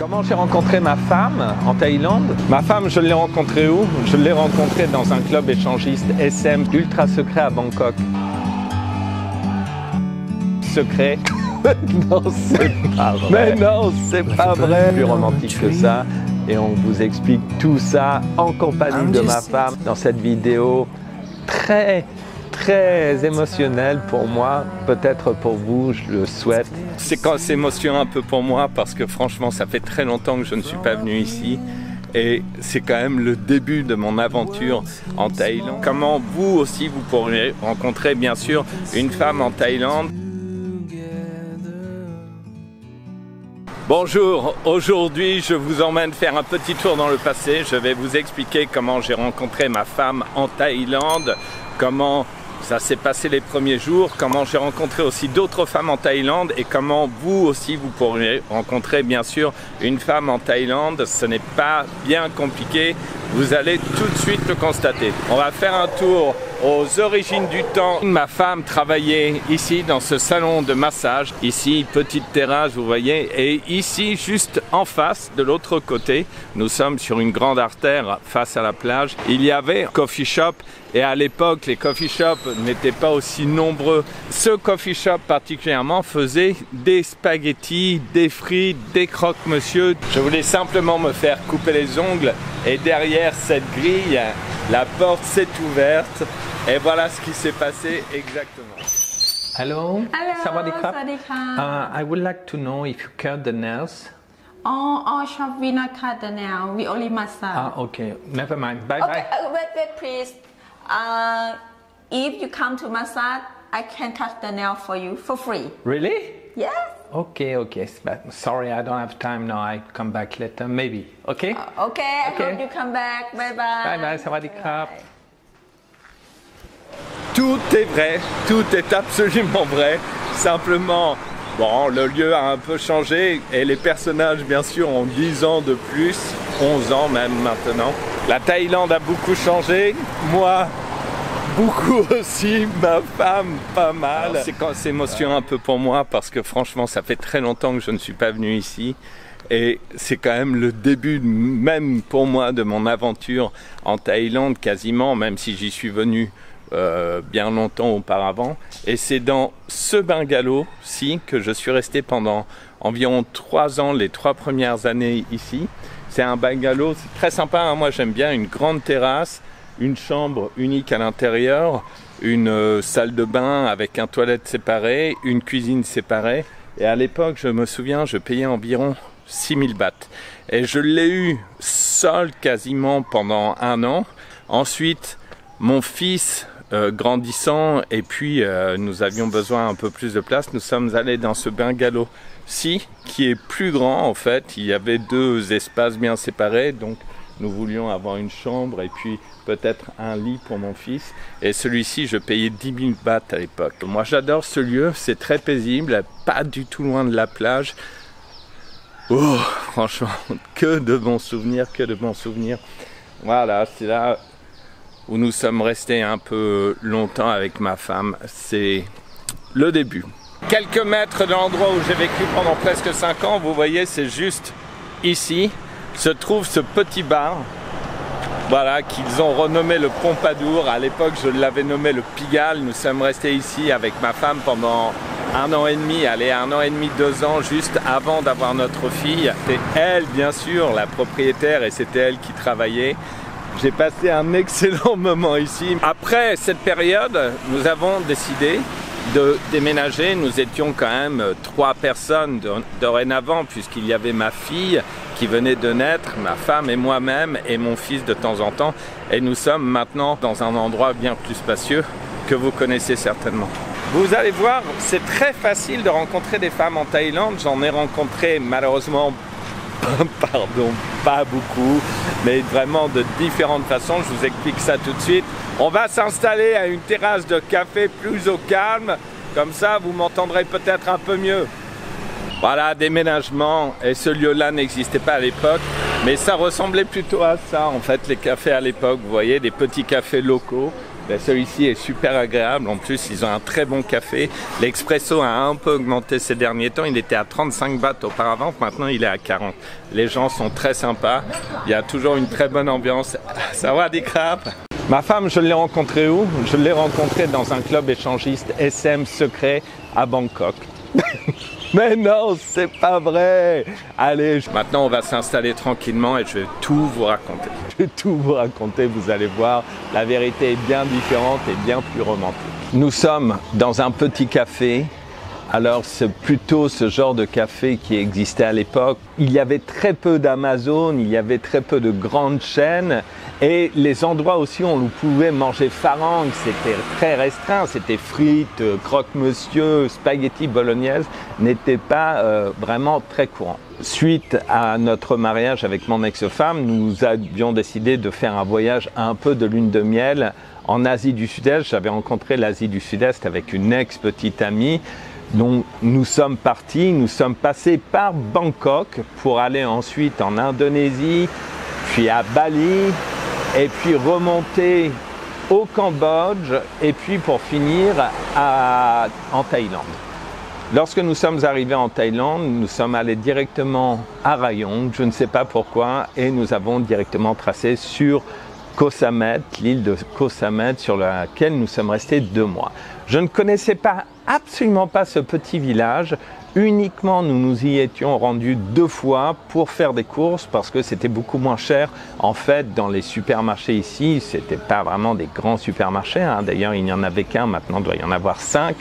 Comment j'ai rencontré ma femme en Thaïlande? Ma femme, je l'ai rencontrée où? Je l'ai rencontrée dans un club échangiste SM ultra secret à Bangkok. Secret? Non, c'est pas vrai. Mais non, c'est pas vrai. Plus romantique que ça. Et on vous explique tout ça en compagnie de ma femme dans cette vidéo très émotionnelle pour moi, peut-être pour vous, je le souhaite. C'est émotionnant un peu pour moi parce que franchement, ça fait très longtemps que je ne suis pas venu ici et c'est quand même le début de mon aventure en Thaïlande. Comment vous aussi, vous pourrez rencontrer bien sûr une femme en Thaïlande. Bonjour, aujourd'hui je vous emmène faire un petit tour dans le passé. Je vais vous expliquer comment j'ai rencontré ma femme en Thaïlande, comment ça s'est passé les premiers jours, comment j'ai rencontré aussi d'autres femmes en Thaïlande et comment vous aussi vous pourrez rencontrer bien sûr une femme en Thaïlande. Ce n'est pas bien compliqué, vous allez tout de suite le constater. On va faire un tour aux origines du temps. Ma femme travaillait ici dans ce salon de massage. Ici, petite terrasse, vous voyez. Et ici, juste en face, de l'autre côté, nous sommes sur une grande artère face à la plage. Il y avait un coffee shop. Et à l'époque, les coffee shops n'étaient pas aussi nombreux. Ce coffee shop particulièrement faisait des spaghettis, des frites, des croque-monsieur. Je voulais simplement me faire couper les ongles. Et derrière cette grille, la porte s'est ouverte. Et voilà ce qui s'est passé exactement. Hello. Hello. Sawadee-krap. Sawadee-krap. I would like to know if you cut the nails. All shop we not cut the nail. We only massage. Okay. Never mind. Bye Okay. bye. Wait, please. If you come to massage, I can cut the nail for you for free. Really? Yes. Okay. But sorry, I don't have time now. I come back later, maybe. Okay? Okay. I hope you come back. Bye bye. Bye bye. Sawadee-krap. Tout est vrai, tout est absolument vrai. Simplement, bon, le lieu a un peu changé et les personnages, bien sûr, ont 10 ans de plus, 11 ans même maintenant. La Thaïlande a beaucoup changé, moi, beaucoup aussi, ma femme, pas mal. C'est émotionnant un peu pour moi parce que franchement, ça fait très longtemps que je ne suis pas venu ici. Et c'est quand même le début, même pour moi, de mon aventure en Thaïlande, quasiment, même si j'y suis venu bien longtemps auparavant. Et c'est dans ce bungalow-ci que je suis resté pendant environ 3 ans, les 3 premières années ici. C'est un bungalow, c'est très sympa, hein. Moi j'aime bien, une grande terrasse, une chambre unique à l'intérieur, une salle de bain avec un toilette séparé, une cuisine séparée. Et à l'époque, je me souviens, je payais environ 6000 bahts. Et je l'ai eu seul quasiment pendant 1 an. Ensuite, mon fils grandissant et puis nous avions besoin un peu plus de place, nous sommes allés dans ce bungalow-ci qui est plus grand en fait. Il y avait 2 espaces bien séparés, donc nous voulions avoir une chambre et puis peut-être un lit pour mon fils. Et celui-ci, je payais 10 000 bahts à l'époque. Moi j'adore ce lieu, c'est très paisible, pas du tout loin de la plage. Oh, franchement, que de bons souvenirs, que de bons souvenirs. Voilà, c'est là où nous sommes restés un peu longtemps avec ma femme. C'est le début. Quelques mètres de l'endroit où j'ai vécu pendant presque 5 ans, vous voyez, c'est juste ici, se trouve ce petit bar. Voilà, qu'ils ont renommé le Pompadour. À l'époque, je l'avais nommé le Pigalle. Nous sommes restés ici avec ma femme pendant 1 an et demi, 1 an et demi, 2 ans, juste avant d'avoir notre fille. C'était elle, bien sûr, la propriétaire, et c'était elle qui travaillait. J'ai passé un excellent moment ici. Après cette période, nous avons décidé de déménager. Nous étions quand même 3 personnes dorénavant, puisqu'il y avait ma fille qui venait de naître, ma femme et moi-même, et mon fils de temps en temps. Et nous sommes maintenant dans un endroit bien plus spacieux que vous connaissez certainement. Vous allez voir, c'est très facile de rencontrer des femmes en Thaïlande. J'en ai rencontré malheureusement pas beaucoup, mais vraiment de différentes façons. Je vous explique ça tout de suite. On va s'installer à une terrasse de café plus au calme, comme ça vous m'entendrez peut-être un peu mieux. Voilà, déménagement, et ce lieu-là n'existait pas à l'époque, mais ça ressemblait plutôt à ça en fait, les cafés à l'époque. Vous voyez, des petits cafés locaux, Ben, celui-ci est super agréable. En plus, ils ont un très bon café. L'expresso a un peu augmenté ces derniers temps. Il était à 35 bahts auparavant. Maintenant, il est à 40. Les gens sont très sympas. Il y a toujours une très bonne ambiance. Ça va, des crapes? Ma femme, je l'ai rencontrée où? Je l'ai rencontrée dans un club échangiste SM secret à Bangkok. Mais non, c'est pas vrai. Allez, maintenant on va s'installer tranquillement et je vais tout vous raconter. Je vais tout vous raconter, vous allez voir, la vérité est bien différente et bien plus romantique. Nous sommes dans un petit café. Alors c'est plutôt ce genre de café qui existait à l'époque. Il y avait très peu d'Amazon, il y avait très peu de grandes chaînes et les endroits aussi où on pouvait manger farang, c'était très restreint. C'était frites, croque-monsieur, spaghetti bolognaise, n'étaient pas vraiment très courants. Suite à notre mariage avec mon ex-femme, nous avions décidé de faire un voyage un peu de lune de miel en Asie du Sud-Est. J'avais rencontré l'Asie du Sud-Est avec une ex-petite amie. Donc nous sommes partis, nous sommes passés par Bangkok pour aller ensuite en Indonésie, puis à Bali, et puis remonter au Cambodge, et puis pour finir en Thaïlande. Lorsque nous sommes arrivés en Thaïlande, nous sommes allés directement à Rayong, je ne sais pas pourquoi, et nous avons directement tracé sur Koh Samet, l'île de Koh Samet sur laquelle nous sommes restés 2 mois. Je ne connaissais absolument pas ce petit village. Uniquement, nous nous y étions rendus 2 fois pour faire des courses parce que c'était beaucoup moins cher. En fait, dans les supermarchés ici, c'était pas vraiment des grands supermarchés. D'ailleurs, il n'y en avait qu'un. Maintenant, il doit y en avoir 5.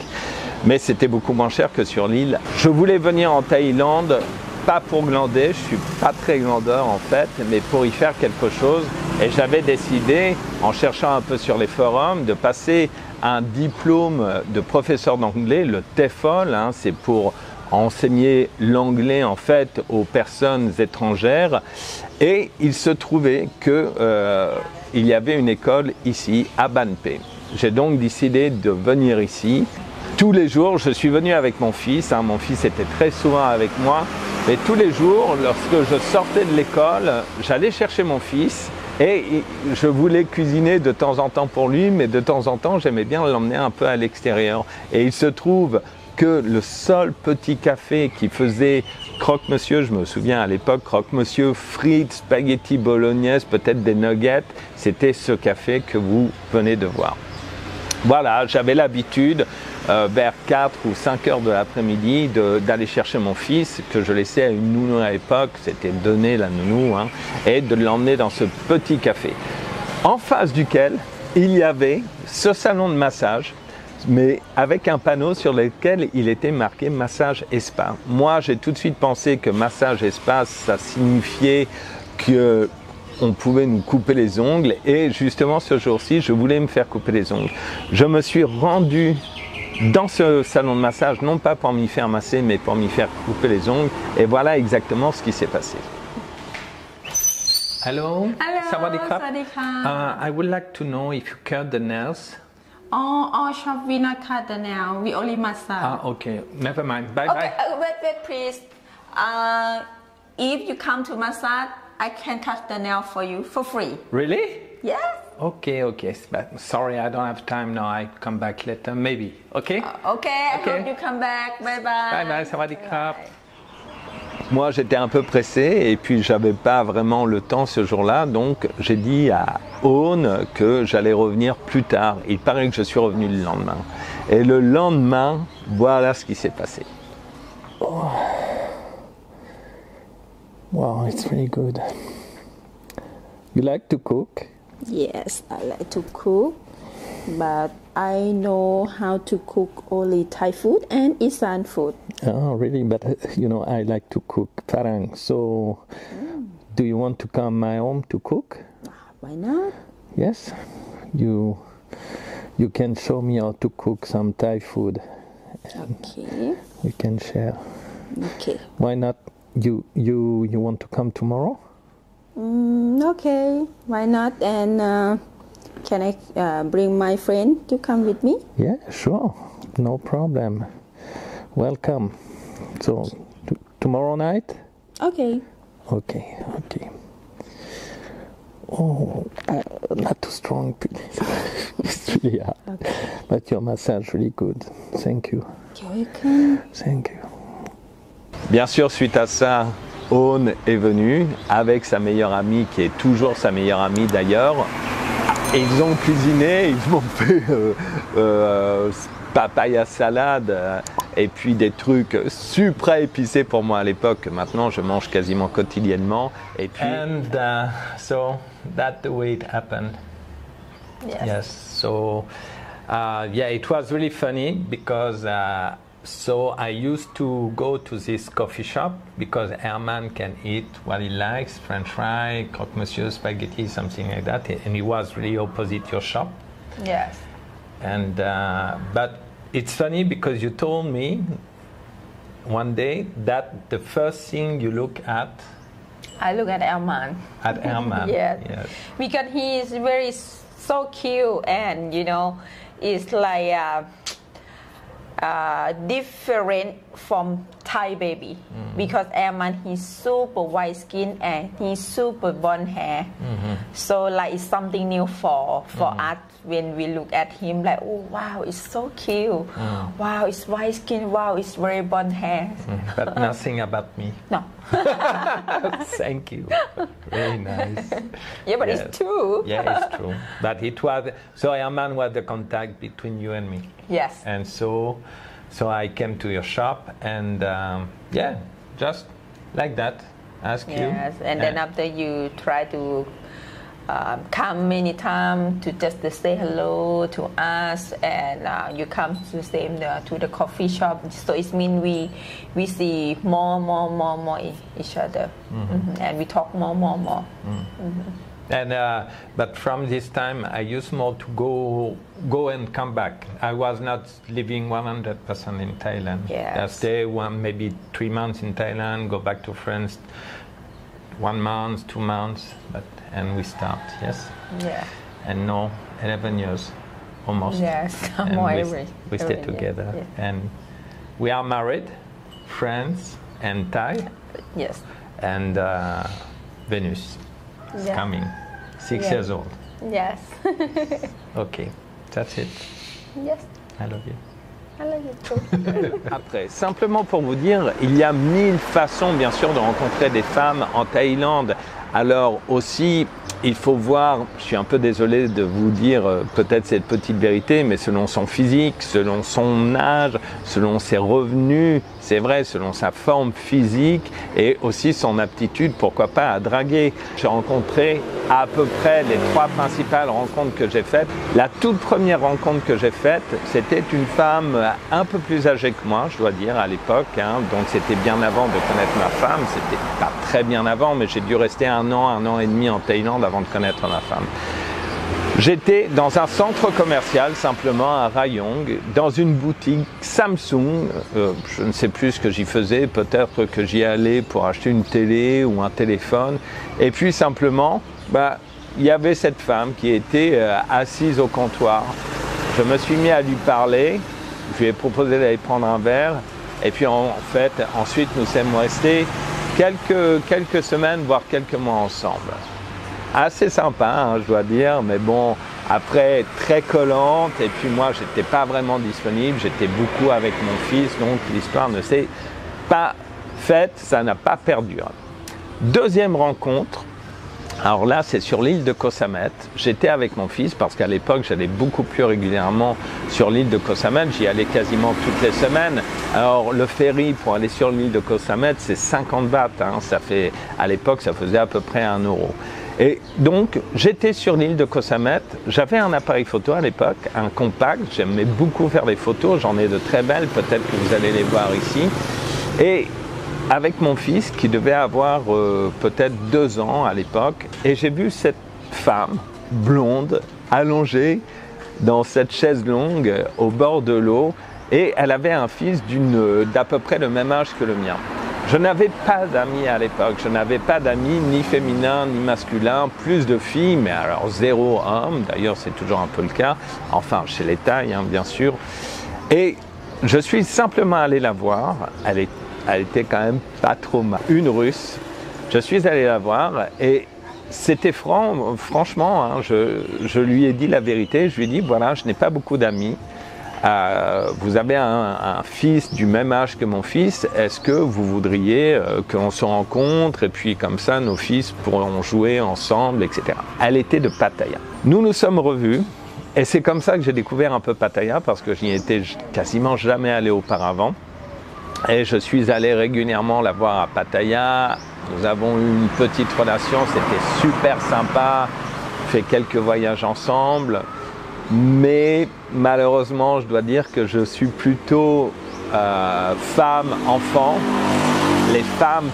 Mais c'était beaucoup moins cher que sur l'île. Je voulais venir en Thaïlande, pas pour glander. Je suis pas très glandeur en fait, mais pour y faire quelque chose. Et j'avais décidé, en cherchant un peu sur les forums, de passer un diplôme de professeur d'anglais, le TEFL, c'est pour enseigner l'anglais en fait aux personnes étrangères. Et il se trouvait que il y avait une école ici à Ban Phe. J'ai donc décidé de venir ici. Tous les jours, je suis venu avec mon fils. Mon fils était très souvent avec moi. Mais tous les jours, lorsque je sortais de l'école, j'allais chercher mon fils. Et je voulais cuisiner de temps en temps pour lui, mais de temps en temps, j'aimais bien l'emmener un peu à l'extérieur. Et il se trouve que le seul petit café qui faisait croque-monsieur, je me souviens à l'époque, croque-monsieur, frites, spaghetti bolognaise, peut-être des nuggets, c'était ce café que vous venez de voir. Voilà, j'avais l'habitude, vers 4 ou 5 heures de l'après-midi, d'aller chercher mon fils, que je laissais à une nounou à l'époque, c'était donné la nounou, et de l'emmener dans ce petit café. En face duquel, il y avait ce salon de massage, mais avec un panneau sur lequel il était marqué massage et spa. Moi, j'ai tout de suite pensé que massage et spa, ça signifiait que on pouvait nous couper les ongles, et justement ce jour-ci, je voulais me faire couper les ongles. Je me suis rendu dans ce salon de massage, non pas pour m'y faire masser, mais pour m'y faire couper les ongles, et voilà exactement ce qui s'est passé. Hello. Hello. Sawadee krap. Sawadee krap. I would like to know if you cut the nails. Our shop we not cut the nail. We only massage. Okay. Never mind. Bye Okay. bye. Wait, please. If you come to massage, I can cut the nail for you for free. Really? Yes. Okay. But sorry, I don't have time now. I come back later, maybe. Okay? Okay. I hope you come back. Bye bye. Bye bye. Sawadee krap. Moi, j'étais un peu pressé et puis j'avais pas vraiment le temps ce jour-là, donc j'ai dit à Owen que j'allais revenir plus tard. Il paraît que je suis revenu le lendemain. Et le lendemain, voilà ce qui s'est passé. Oh. Wow, it's really good. You like to cook? Yes, I like to cook, but I know how to cook only Thai food and Isan food. Oh, really? But I like to cook farang. So, do you want to come my home to cook? Why not? Yes. You can show me how to cook some Thai food. Okay. We can share. Okay. Why not? You want to come tomorrow? Okay. Why not? And can I bring my friend to come with me? Yeah, sure. No problem. Welcome. So, tomorrow night? Okay. Okay. Oh, not too strong, please. It's really hard. Okay. But your massage really good. Thank you. You're welcome. Thank you. Bien sûr, suite à ça, Owen est venu avec sa meilleure amie, qui est toujours sa meilleure amie d'ailleurs. Et ils ont cuisiné, ils m'ont fait papaya salade et puis des trucs super épicés pour moi à l'époque. Maintenant, je mange quasiment quotidiennement. Et puis. And so that's the way it happened. Yes. So yeah, it was really funny because. So I used to go to this coffee shop because Herman can eat what he likes, French fry, croque monsieur, spaghetti, something like that, and he was really opposite your shop. Yes. And but it's funny because you told me one day that the first thing you look at. I look at Herman. At Herman. Yes. Yes. Because he is very so cute, and you know, it's like. Different from Thai baby because Herman he's super white skin and he's super blonde hair. So like it's something new for us when we look at him like, oh wow, it's so cute. Wow, it's white skin. Wow, it's very blonde hair. But nothing about me. No. Thank you. Very nice. Yeah, but yes. It's true. Yeah, it's true. But it was so Herman was the contact between you and me. Yes. And so I came to your shop and yeah, just like that, ask you. Yes, and then after you try to come many times to just to say hello to us, and you come to same to the coffee shop. So it means we see more each other, and we talk more. And but from this time, I used more to go and come back. I was not living 100% in Thailand. Yes. I stay maybe 3 months in Thailand, go back to France 1 month, 2 months, and we start. Yes. Yeah. And now 11 years, almost. Yes, and more we stay together, and we are married, friends, and Thai. Yes. And Venus. It's coming. 6 years old. Yes. Okay, that's it. Yes. I love you. I love you too. Après, simplement pour vous dire, il y a 1000 façons bien sûr de rencontrer des femmes en Thaïlande. Alors aussi, il faut voir, je suis un peu désolé de vous dire peut-être cette petite vérité, mais selon son physique, selon son âge, selon ses revenus, c'est vrai, selon sa forme physique et aussi son aptitude, pourquoi pas, à draguer. J'ai rencontré à peu près les 3 principales rencontres que j'ai faites. La toute première rencontre que j'ai faite, c'était une femme un peu plus âgée que moi, je dois dire, à l'époque. Donc c'était bien avant de connaître ma femme, c'était pas très bien avant, mais j'ai dû rester 1 an et demi en Thaïlande avant de connaître ma femme. J'étais dans un centre commercial, simplement à Rayong, dans une boutique Samsung. Je ne sais plus ce que j'y faisais, peut-être que j'y allais pour acheter une télé ou un téléphone. Et puis simplement, il y avait cette femme qui était assise au comptoir. Je me suis mis à lui parler, je lui ai proposé d'aller prendre un verre. Et puis en fait, ensuite nous sommes restés quelques semaines, voire quelques mois ensemble. Assez sympa, je dois dire, mais bon, après très collante, et puis moi j'étais pas vraiment disponible, j'étais beaucoup avec mon fils, donc l'histoire ne s'est pas faite, ça n'a pas perduré. Deuxième rencontre, alors là c'est sur l'île de Koh Samet. J'étais avec mon fils parce qu'à l'époque j'allais beaucoup plus régulièrement sur l'île de Koh Samet, j'y allais quasiment toutes les semaines. Alors le ferry pour aller sur l'île de Koh Samet c'est 50 bahts, ça fait, à l'époque ça faisait à peu près 1 euro. Et donc, j'étais sur l'île de Koh Samet, j'avais un appareil photo à l'époque, un compact, j'aimais beaucoup faire des photos, j'en ai de très belles, peut-être que vous allez les voir ici. Et avec mon fils, qui devait avoir peut-être 2 ans à l'époque, et j'ai vu cette femme blonde, allongée dans cette chaise longue au bord de l'eau, et elle avait un fils d'à peu près le même âge que le mien. Je n'avais pas d'amis à l'époque, je n'avais pas d'amis ni féminins ni masculins, plus de filles, mais alors 0 hommes, d'ailleurs c'est toujours un peu le cas, enfin chez les Thaïs bien sûr. Et je suis simplement allé la voir, elle était quand même pas trop mal. Une Russe, je suis allé la voir et c'était franchement, hein, je lui ai dit la vérité. Je lui ai dit, voilà, je n'ai pas beaucoup d'amis. Vous avez un fils du même âge que mon fils, est-ce que vous voudriez qu'on se rencontre et puis comme ça nos fils pourront jouer ensemble, etc. Elle était de Pattaya. Nous nous sommes revus et c'est comme ça que j'ai découvert un peu Pattaya parce que je n'y étais quasiment jamais allé auparavant. Et je suis allé régulièrement la voir à Pattaya. Nous avons eu une petite relation, c'était super sympa, fait quelques voyages ensemble. Mais malheureusement, je dois dire que je suis plutôt femme-enfant. Les femmes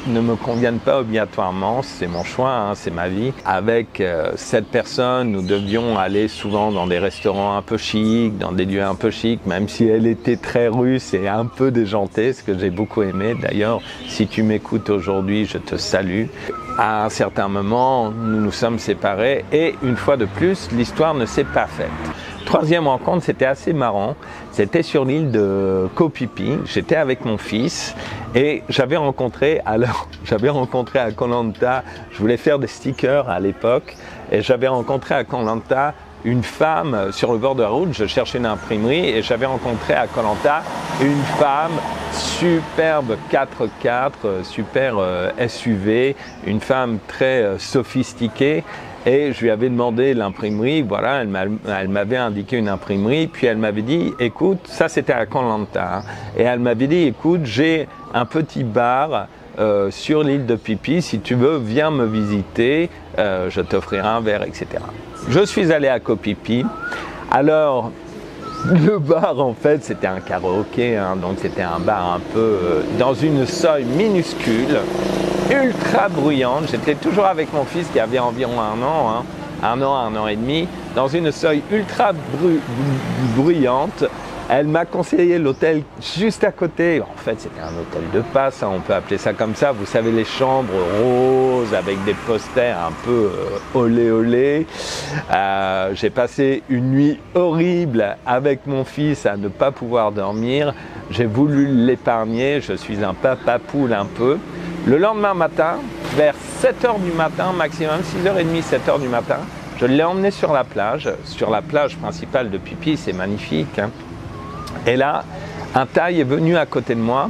ne me conviennent pas obligatoirement, c'est mon choix, hein, c'est ma vie. Avec cette personne, nous devions aller souvent dans des restaurants un peu chics, dans des lieux un peu chics, même si elle était très russe et un peu déjantée, ce que j'ai beaucoup aimé. D'ailleurs, si tu m'écoutes aujourd'hui, je te salue. À un certain moment, nous nous sommes séparés et une fois de plus, l'histoire ne s'est pas faite. Troisième rencontre, c'était assez marrant. C'était sur l'île de Koh Phi Phi. J'étais avec mon fils et j'avais rencontré à Koh Lanta, je voulais faire des stickers à l'époque, et j'avais rencontré à Koh Lanta une femme sur le bord de la route. Je cherchais une imprimerie et j'avais rencontré à Koh Lanta une femme superbe 4x4, super SUV, une femme très sophistiquée. Et je lui avais demandé l'imprimerie, voilà, elle m'avait indiqué une imprimerie, puis elle m'avait dit, écoute, ça c'était à Koh Lanta, hein, et elle m'avait dit, écoute, j'ai un petit bar sur l'île de Phi Phi, si tu veux, viens me visiter, je t'offrirai un verre, etc. Je suis allé à Koh Phi Phi. Alors, le bar, en fait, c'était un karaoké, hein, donc c'était un bar un peu dans une seuil minuscule, ultra bruyante. J'étais toujours avec mon fils qui avait environ un an et demi, dans une seuil ultra bruyante. Elle m'a conseillé l'hôtel juste à côté. En fait, c'était un hôtel de passe, hein, on peut appeler ça comme ça. Vous savez, les chambres roses avec des posters un peu olé olé. J'ai passé une nuit horrible avec mon fils à ne pas pouvoir dormir. J'ai voulu l'épargner. Je suis un papa poule un peu. Le lendemain matin, vers 7h du matin, maximum 6h30, 7h du matin, je l'ai emmené sur la plage principale de Phi Phi, c'est magnifique, hein. Et là, un Thaï est venu à côté de moi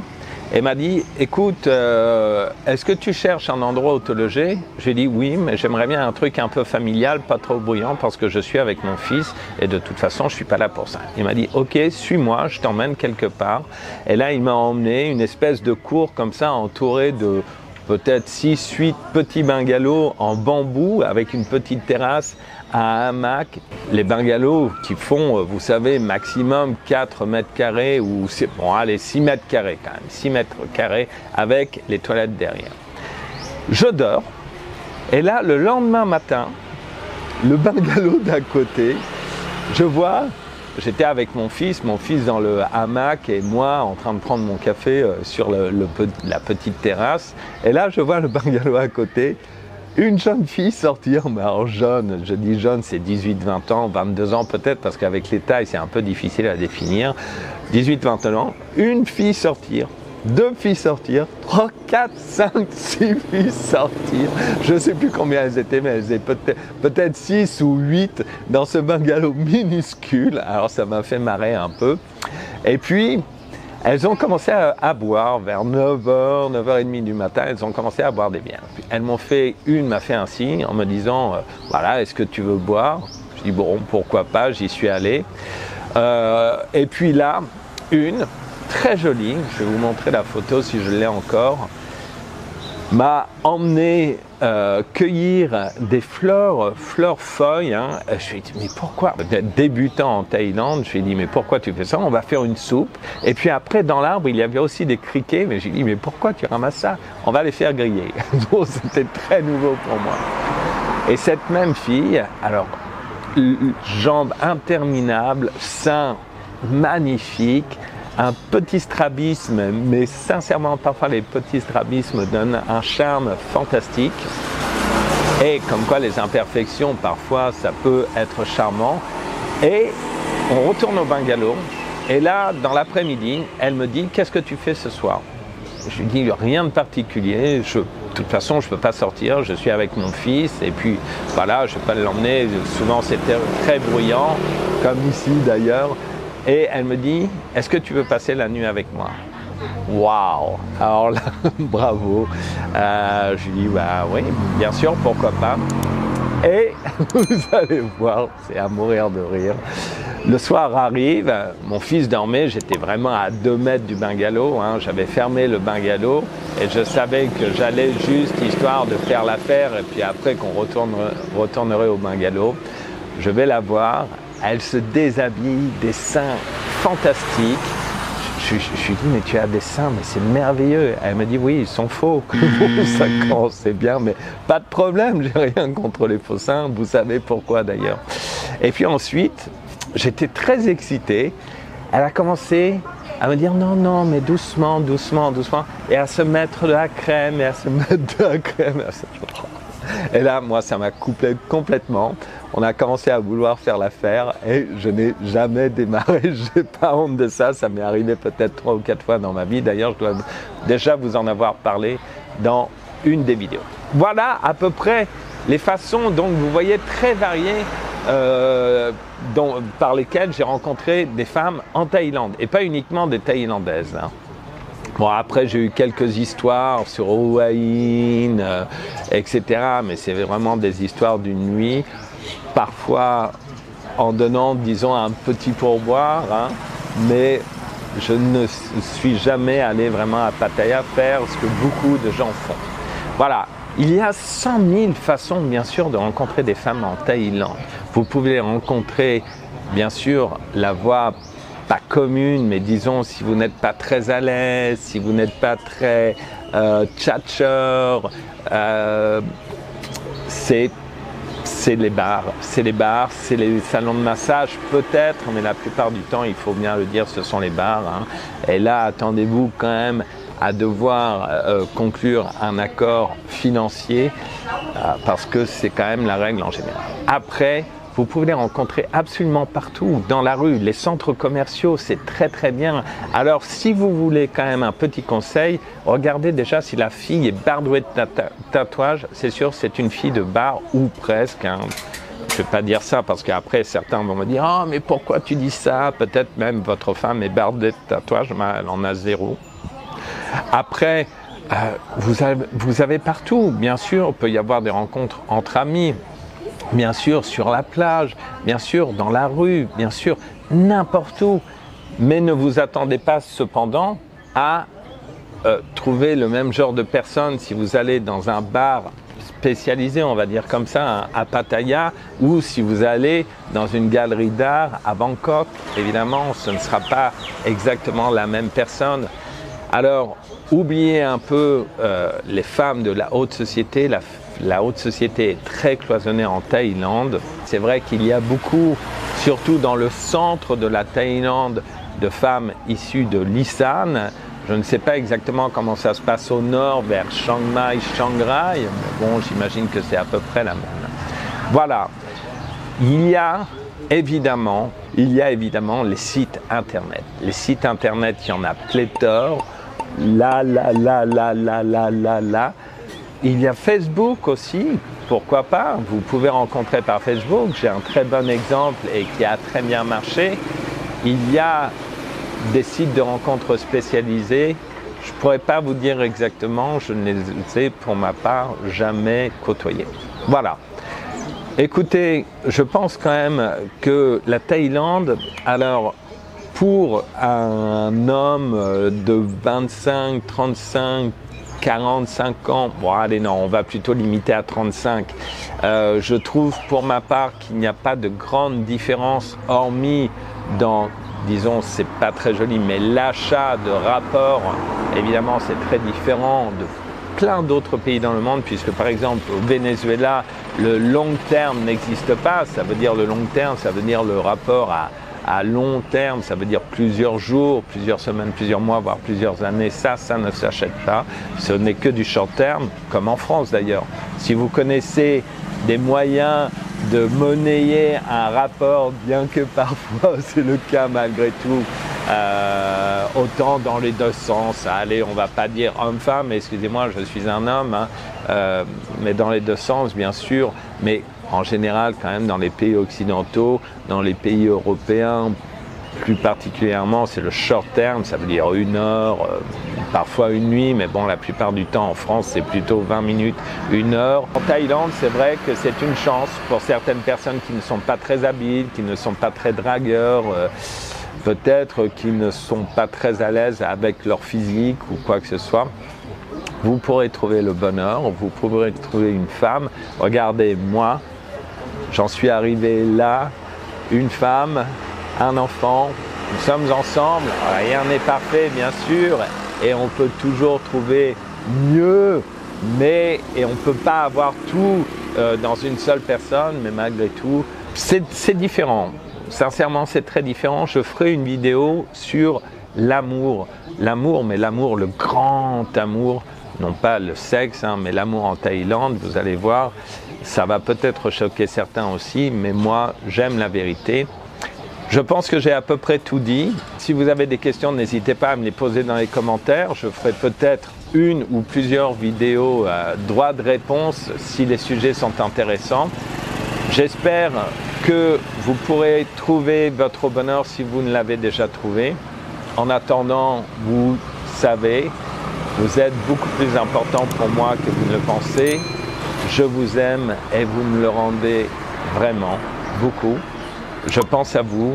et m'a dit, écoute, est-ce que tu cherches un endroit où te loger? J'ai dit oui, mais j'aimerais bien un truc un peu familial, pas trop bruyant, parce que je suis avec mon fils et de toute façon, je suis pas là pour ça. Il m'a dit, ok, suis-moi, je t'emmène quelque part. Et là, il m'a emmené une espèce de cour comme ça, entourée de peut-être 6-8 petits bungalows en bambou avec une petite terrasse à hamac. Les bungalows qui font, vous savez, maximum 4 mètres carrés ou, bon, allez, 6 mètres carrés quand même, 6 mètres carrés avec les toilettes derrière. Je dors et là, le lendemain matin, le bungalow d'à côté, je vois, j'étais avec mon fils dans le hamac et moi en train de prendre mon café sur la petite terrasse. Et là, je vois le bungalow à côté, une jeune fille sortir, mais alors jeune, je dis jeune, c'est 18-20 ans, 22 ans peut-être, parce qu'avec les tailles, c'est un peu difficile à définir. 18-20 ans, une fille sortir, 2 filles sortir, 3, 4, 5, 6 filles sortir. Je ne sais plus combien elles étaient, mais elles étaient peut-être 6 ou 8 dans ce bungalow minuscule. Alors ça m'a fait marrer un peu. Et puis, elles ont commencé à boire vers 9h, 9h30 du matin, elles ont commencé à boire des bières. Puis elles m'ont fait, une m'a fait un signe en me disant, voilà, est-ce que tu veux boire? Je dis, bon, pourquoi pas, j'y suis allé. Et puis là, une, très jolie, je vais vous montrer la photo si je l'ai encore, m'a emmené cueillir des fleurs feuilles. Hein. Je lui ai dit, mais pourquoi? Débutant en Thaïlande, je lui ai dit, mais pourquoi tu fais ça? On va faire une soupe. Et puis après, dans l'arbre, il y avait aussi des criquets. Mais j'ai dit, mais pourquoi tu ramasses ça? On va les faire griller. Donc c'était très nouveau pour moi. Et cette même fille, alors, jambes interminables, seins magnifiques, un petit strabisme, mais sincèrement, parfois les petits strabismes donnent un charme fantastique. Et comme quoi les imperfections, parfois, ça peut être charmant. Et on retourne au bungalow. Et là, dans l'après-midi, elle me dit, qu'est-ce que tu fais ce soir? Je lui dis, rien de particulier, je toute façon, je ne peux pas sortir, je suis avec mon fils, et puis voilà, je ne peux pas l'emmener. Souvent, c'était très bruyant, comme ici d'ailleurs. Et elle me dit, est-ce que tu veux passer la nuit avec moi? Waouh! Alors là, bravo. Je lui dis, bah oui, bien sûr, pourquoi pas. Et vous allez voir, c'est à mourir de rire. Le soir arrive, mon fils dormait, j'étais vraiment à 2 mètres du bungalow, hein, j'avais fermé le bungalow et je savais que j'allais juste histoire de faire l'affaire et puis après qu'on retournerait au bungalow. Je vais la voir, elle se déshabille, des seins fantastiques. Je lui dis, mais tu as des seins, mais c'est merveilleux. Elle me dit, oui, ils sont faux. Ça commence, c'est bien, mais pas de problème, j'ai rien contre les faux seins. Vous savez pourquoi d'ailleurs. Et puis ensuite, j'étais très excité. Elle a commencé à me dire, non, non, mais doucement, doucement, doucement. Et à se mettre de la crème, et à se mettre de la crème. Et là, moi, ça m'a coupé complètement. On a commencé à vouloir faire l'affaire et je n'ai jamais démarré. Je n'ai pas honte de ça. Ça m'est arrivé peut-être 3 ou 4 fois dans ma vie. D'ailleurs, je dois déjà vous en avoir parlé dans une des vidéos. Voilà à peu près les façons, donc vous voyez, très variées par lesquelles j'ai rencontré des femmes en Thaïlande. Et pas uniquement des Thaïlandaises. Hein. Bon, après, j'ai eu quelques histoires sur Hua Hin, etc. Mais c'est vraiment des histoires d'une nuit. Parfois en donnant, disons, un petit pourboire, hein, mais je ne suis jamais allé vraiment à Pattaya faire ce que beaucoup de gens font. Voilà, il y a 100 000 façons, bien sûr, de rencontrer des femmes en Thaïlande. Vous pouvez les rencontrer, bien sûr, la voie pas commune, mais disons, si vous n'êtes pas très à l'aise, si vous n'êtes pas très tchatcheur, c'est les bars, c'est les salons de massage peut-être, mais la plupart du temps, il faut bien le dire, ce sont les bars. Hein. Et là, attendez-vous quand même à devoir conclure un accord financier parce que c'est quand même la règle en général. Après, vous pouvez les rencontrer absolument partout, dans la rue, les centres commerciaux, c'est très très bien. Alors si vous voulez quand même un petit conseil, regardez déjà si la fille est bardouée de tatouage, c'est sûr c'est une fille de bar ou presque. Hein. Je ne vais pas dire ça parce qu'après certains vont me dire « Ah mais pourquoi tu dis ça ?» Peut-être même votre femme est bardée de tatouage, mais elle en a 0. Après, vous avez partout, bien sûr, il peut y avoir des rencontres entre amis. Bien sûr sur la plage, bien sûr dans la rue, bien sûr n'importe où. Mais ne vous attendez pas cependant à trouver le même genre de personnes si vous allez dans un bar spécialisé, on va dire comme ça, à Pattaya, ou si vous allez dans une galerie d'art à Bangkok. Évidemment, ce ne sera pas exactement la même personne. Alors, oubliez un peu les femmes de la haute société. La haute société est très cloisonnée en Thaïlande. C'est vrai qu'il y a beaucoup, surtout dans le centre de la Thaïlande, de femmes issues de l'Isan. Je ne sais pas exactement comment ça se passe au nord, vers Chiang Mai, Chiang Rai. Mais bon, j'imagine que c'est à peu près la même. Voilà. Il y a évidemment les sites internet. Les sites internet, il y en a pléthore. Là. Il y a Facebook aussi, pourquoi pas, vous pouvez rencontrer par Facebook, j'ai un très bon exemple et qui a très bien marché. Il y a des sites de rencontres spécialisés, je ne pourrais pas vous dire exactement, je ne les ai pour ma part jamais côtoyés. Voilà. Écoutez, je pense quand même que la Thaïlande, alors pour un homme de 25, 35, 45 ans, bon allez non, on va plutôt limiter à 35. Je trouve pour ma part qu'il n'y a pas de grande différence hormis dans, disons, c'est pas très joli, mais l'achat de rapports, évidemment c'est très différent de plein d'autres pays dans le monde, puisque par exemple au Venezuela, le long terme n'existe pas. Ça veut dire le long terme, ça veut dire le rapport à long terme, ça veut dire plusieurs jours, plusieurs semaines, plusieurs mois, voire plusieurs années. Ça ne s'achète pas. Ce n'est que du short terme, comme en France d'ailleurs. Si vous connaissez des moyens de monnayer un rapport, bien que parfois c'est le cas malgré tout, autant dans les deux sens. Allez, on va pas dire homme-femme, excusez-moi, je suis un homme, hein, mais dans les deux sens, bien sûr, mais en général, quand même, dans les pays occidentaux, dans les pays européens, plus particulièrement, c'est le short term, ça veut dire 1 heure, parfois 1 nuit, mais bon, la plupart du temps en France, c'est plutôt 20 minutes, 1 heure. En Thaïlande, c'est vrai que c'est une chance pour certaines personnes qui ne sont pas très habiles, qui ne sont pas très dragueurs, peut-être qui ne sont pas très à l'aise avec leur physique ou quoi que ce soit. Vous pourrez trouver le bonheur, vous pourrez trouver une femme. Regardez, moi, j'en suis arrivé là, une femme, un enfant, nous sommes ensemble, rien n'est parfait bien sûr, et on peut toujours trouver mieux, et on ne peut pas avoir tout dans une seule personne, mais malgré tout, c'est différent. Sincèrement, c'est très différent. Je ferai une vidéo sur l'amour, mais l'amour, le grand amour, non pas le sexe, hein, mais l'amour en Thaïlande, vous allez voir, ça va peut-être choquer certains aussi, mais moi, j'aime la vérité. Je pense que j'ai à peu près tout dit. Si vous avez des questions, n'hésitez pas à me les poser dans les commentaires. Je ferai peut-être une ou plusieurs vidéos droit de réponse si les sujets sont intéressants. J'espère que vous pourrez trouver votre bonheur si vous ne l'avez déjà trouvé. En attendant, vous savez, vous êtes beaucoup plus important pour moi que vous ne le pensez. Je vous aime et vous me le rendez vraiment beaucoup. Je pense à vous,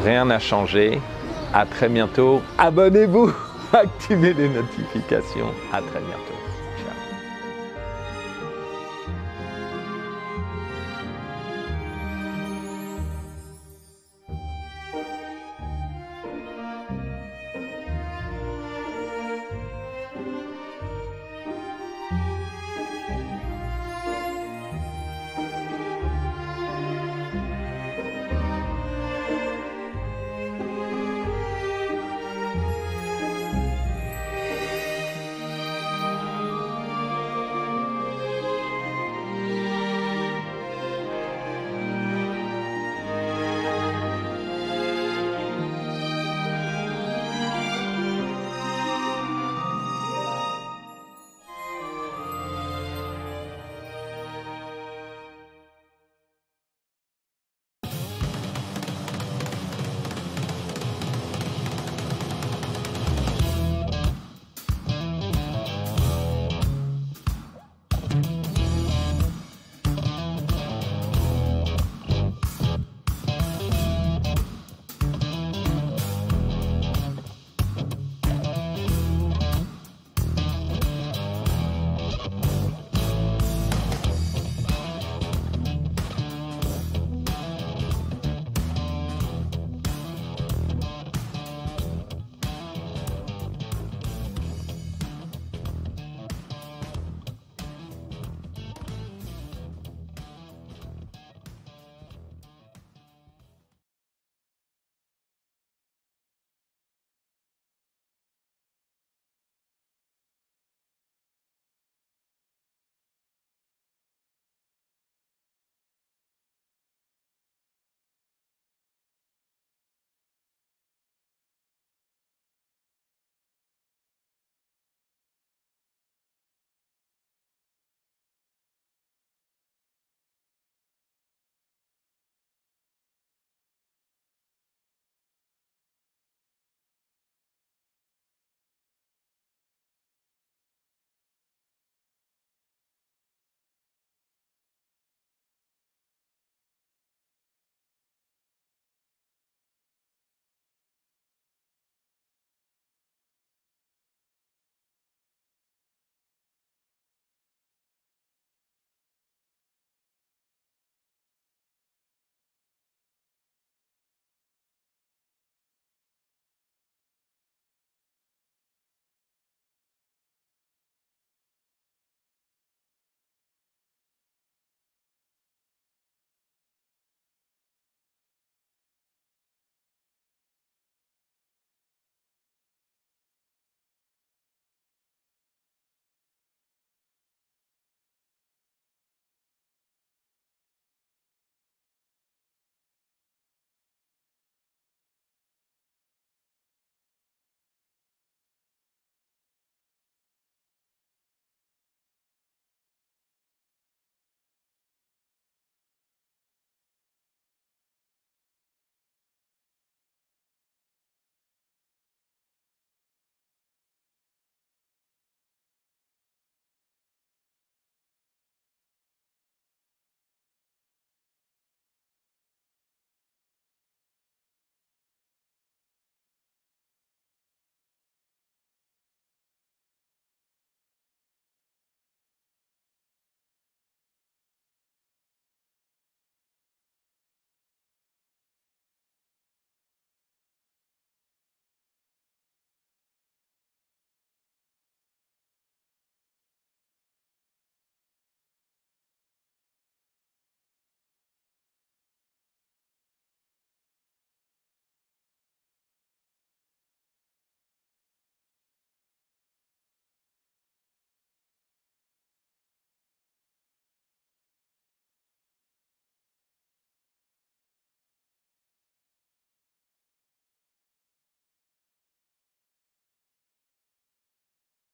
rien n'a changé. À très bientôt. Abonnez-vous, activez les notifications. À très bientôt.